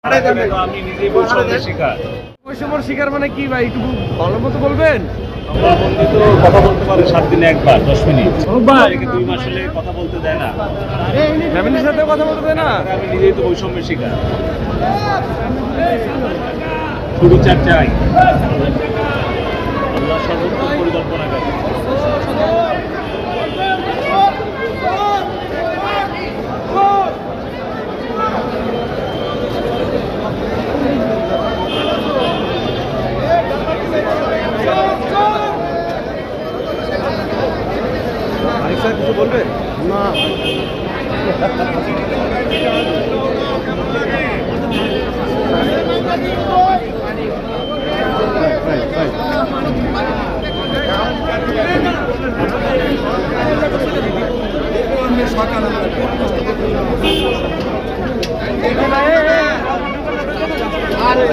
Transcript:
আমি নিজেই বৈষম্যের শিকার। বৈষম্যের শিকার মানে কি ভাই, একটু ভালো মতো বলবেন? বন্ধু তো কথা বলতে পারে 7 দিনে একবার 10 মিনিট, 2 মাস হলে কথা বলতে দেয় না, ফ্যামিলির সাথে কথা বলতে দেয় না। আমি নিজেই তো বৈষম্যের শিকার। শুধু চাই আল্লাহ সর্বোত্তম পরিকল্পনা করে। কিছু বলবেন না? আরে